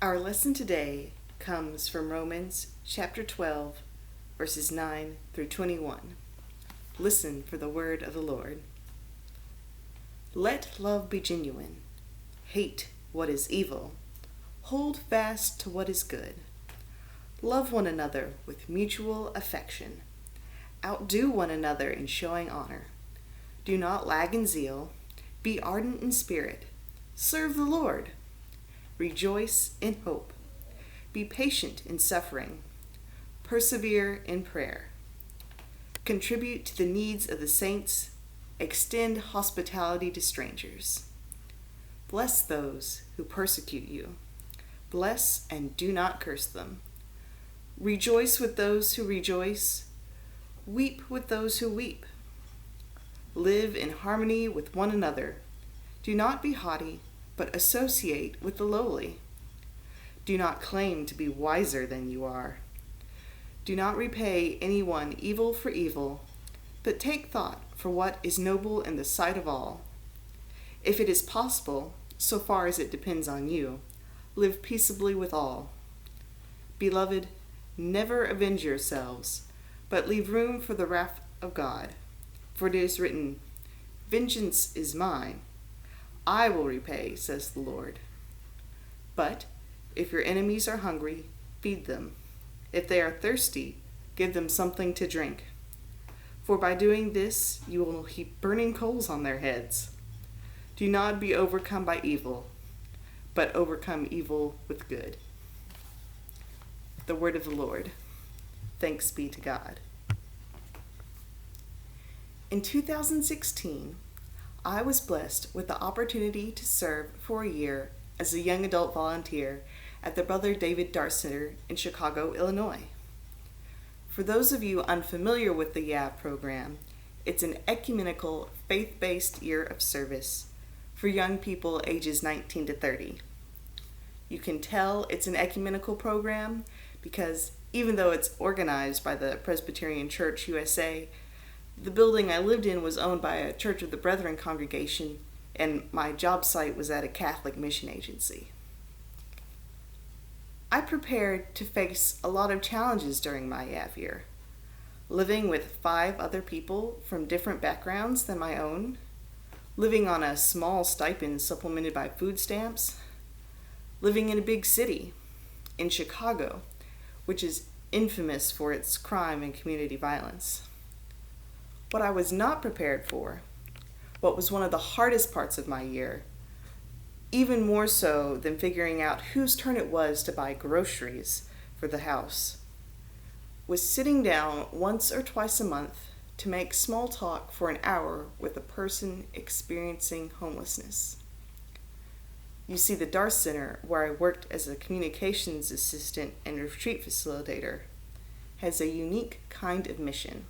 Our lesson today comes from Romans chapter 12, verses 9 through 21. Listen for the word of the Lord. Let love be genuine. Hate what is evil. Hold fast to what is good. Love one another with mutual affection. Outdo one another in showing honor. Do not lag in zeal. Be ardent in spirit. Serve the Lord. Rejoice in hope. Be patient in suffering. Persevere in prayer. Contribute to the needs of the saints. Extend hospitality to strangers. Bless those who persecute you. Bless and do not curse them. Rejoice with those who rejoice. Weep with those who weep. Live in harmony with one another. Do not be haughty, but associate with the lowly. Do not claim to be wiser than you are. Do not repay anyone evil for evil, but take thought for what is noble in the sight of all. If it is possible, so far as it depends on you, live peaceably with all. Beloved, never avenge yourselves, but leave room for the wrath of God. For it is written, "Vengeance is mine. I will repay," says the Lord. But if your enemies are hungry, feed them. If they are thirsty, give them something to drink. For by doing this, you will heap burning coals on their heads. Do not be overcome by evil, but overcome evil with good. The word of the Lord. Thanks be to God. In 2016, I was blessed with the opportunity to serve for a year as a young adult volunteer at the Brother David Darth Center in Chicago, Illinois. For those of you unfamiliar with the YAV program, it's an ecumenical, faith-based year of service for young people ages 19 to 30. You can tell it's an ecumenical program because even though it's organized by the Presbyterian Church USA, the building I lived in was owned by a Church of the Brethren congregation, and my job site was at a Catholic mission agency. I prepared to face a lot of challenges during my YAV year. Living with 5 other people from different backgrounds than my own, living on a small stipend supplemented by food stamps, living in a big city, in Chicago, which is infamous for its crime and community violence. What I was not prepared for, what was one of the hardest parts of my year, even more so than figuring out whose turn it was to buy groceries for the house, was sitting down once or twice a month to make small talk for an hour with a person experiencing homelessness. You see, the Darth Center, where I worked as a communications assistant and retreat facilitator, has a unique kind of mission.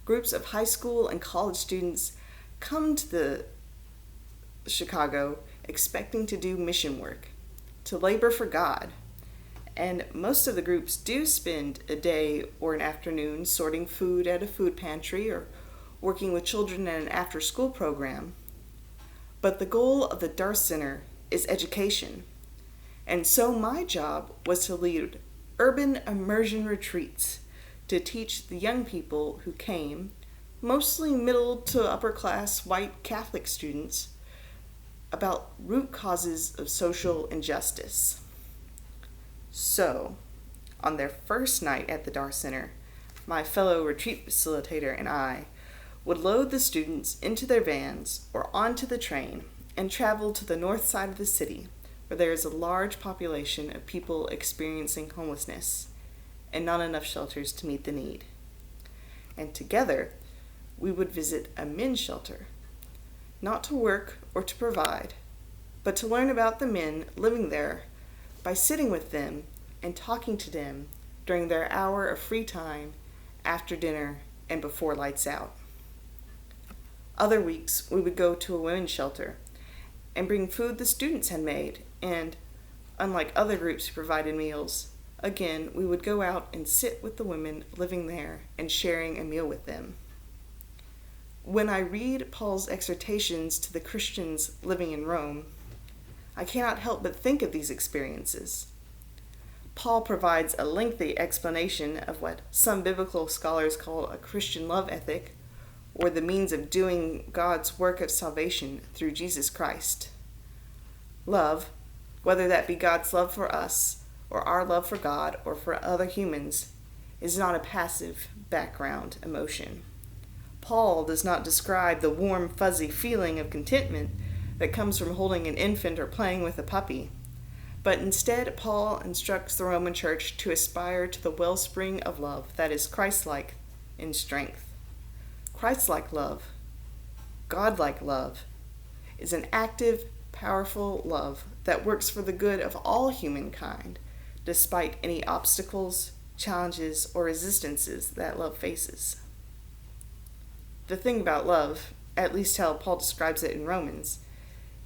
Groups of high school and college students come to the Chicago expecting to do mission work, to labor for God, and most of the groups do spend a day or an afternoon sorting food at a food pantry or working with children at an after-school program. But the goal of the Darth Center is education, and so my job was to lead urban immersion retreats to teach the young people who came, mostly middle to upper class white Catholic students, about root causes of social injustice. So, on their first night at the Darth Center, my fellow retreat facilitator and I would load the students into their vans or onto the train and travel to the north side of the city, where there is a large population of people experiencing homelessness and not enough shelters to meet the need. And together, we would visit a men's shelter, not to work or to provide, but to learn about the men living there by sitting with them and talking to them during their hour of free time after dinner and before lights out. Other weeks, we would go to a women's shelter and bring food the students had made, and, unlike other groups who provided meals, again, we would go out and sit with the women living there and sharing a meal with them. When I read Paul's exhortations to the Christians living in Rome, I cannot help but think of these experiences. Paul provides a lengthy explanation of what some biblical scholars call a Christian love ethic, or the means of doing God's work of salvation through Jesus Christ. Love, whether that be God's love for us, or our love for God, or for other humans, is not a passive background emotion. Paul does not describe the warm, fuzzy feeling of contentment that comes from holding an infant or playing with a puppy. But instead, Paul instructs the Roman Church to aspire to the wellspring of love that is Christ-like in strength. Christ-like love, God-like love, is an active, powerful love that works for the good of all humankind, despite any obstacles, challenges, or resistances that love faces. The thing about love, at least how Paul describes it in Romans,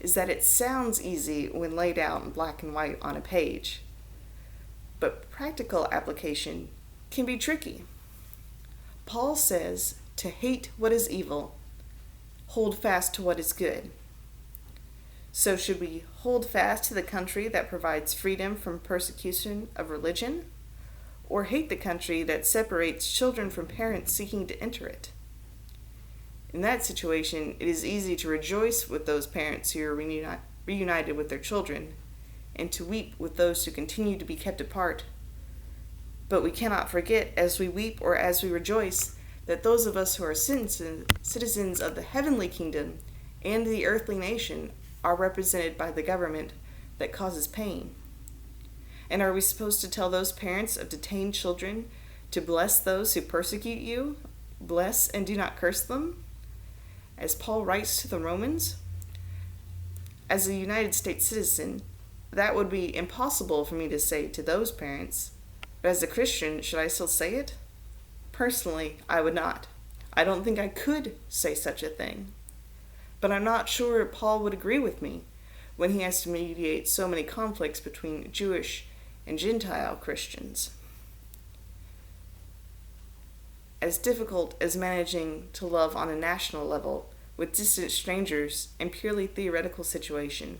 is that it sounds easy when laid out in black and white on a page, but practical application can be tricky. Paul says to hate what is evil, hold fast to what is good. So should we hold fast to the country that provides freedom from persecution of religion, or hate the country that separates children from parents seeking to enter it? In that situation, it is easy to rejoice with those parents who are reunited with their children, and to weep with those who continue to be kept apart. But we cannot forget, as we weep or as we rejoice, that those of us who are citizens of the heavenly kingdom and the earthly nation are represented by the government that causes pain. And are we supposed to tell those parents of detained children to bless those who persecute you, bless and do not curse them? As Paul writes to the Romans, as a United States citizen, that would be impossible for me to say to those parents, but as a Christian, should I still say it? Personally, I would not. I don't think I could say such a thing. But I'm not sure Paul would agree with me when he has to mediate so many conflicts between Jewish and Gentile Christians. As difficult as managing to love on a national level with distant strangers in purely theoretical situation,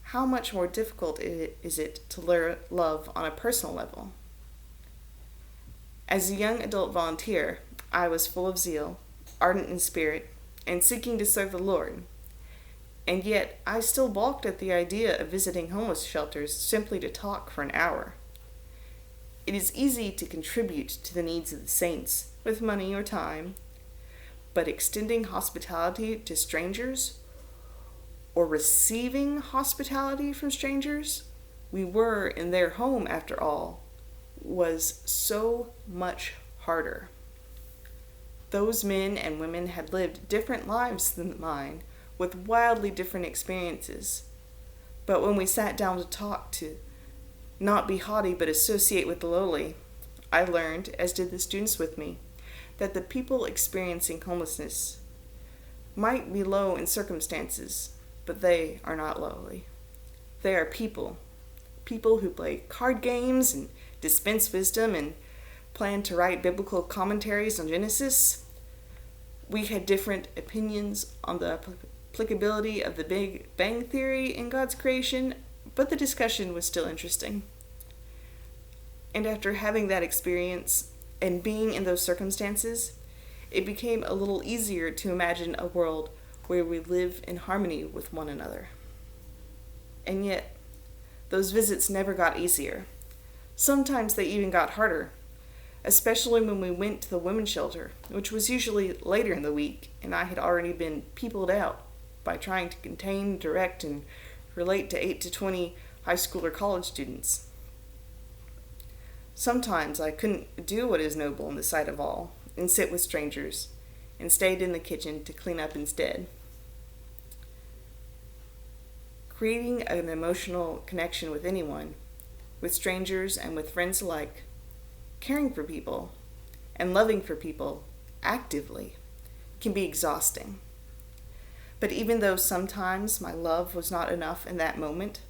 how much more difficult is it to love on a personal level? As a young adult volunteer, I was full of zeal, ardent in spirit, and seeking to serve the Lord. And yet, I still balked at the idea of visiting homeless shelters simply to talk for an hour. It is easy to contribute to the needs of the saints with money or time, but extending hospitality to strangers or receiving hospitality from strangers, we were in their home after all, was so much harder. Those men and women had lived different lives than mine, with wildly different experiences. But when we sat down to talk, to not be haughty but associate with the lowly, I learned, as did the students with me, that the people experiencing homelessness might be low in circumstances, but they are not lowly. They are people who play card games and dispense wisdom and plan to write biblical commentaries on Genesis. We had different opinions on the applicability of the Big Bang Theory in God's creation, but the discussion was still interesting. And after having that experience and being in those circumstances, it became a little easier to imagine a world where we live in harmony with one another. And yet, those visits never got easier. Sometimes they even got harder, especially when we went to the women's shelter, which was usually later in the week, and I had already been peopled out by trying to contain, direct, and relate to 8 to 20 high school or college students. Sometimes I couldn't do what is noble in the sight of all, and sit with strangers, and stayed in the kitchen to clean up instead. Creating an emotional connection with anyone, with strangers and with friends alike, caring for people, and loving for people actively can be exhausting. But even though sometimes my love was not enough in that moment,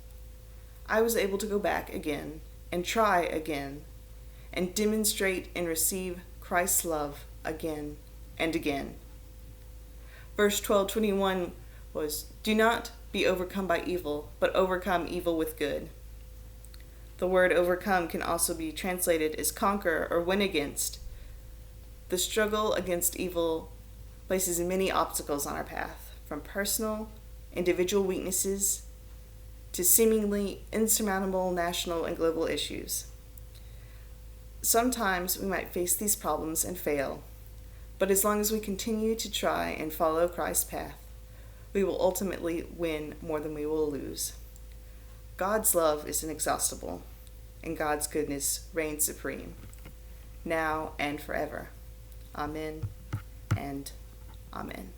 I was able to go back again and try again and demonstrate and receive Christ's love again and again. Verse 12:21 was, "Do not be overcome by evil, but overcome evil with good. The word overcome can also be translated as conquer or win against. The struggle against evil places many obstacles on our path, from personal, individual weaknesses to seemingly insurmountable national and global issues. Sometimes we might face these problems and fail, but as long as we continue to try and follow Christ's path, we will ultimately win more than we will lose. God's love is inexhaustible, and God's goodness reigns supreme, now and forever. Amen and amen.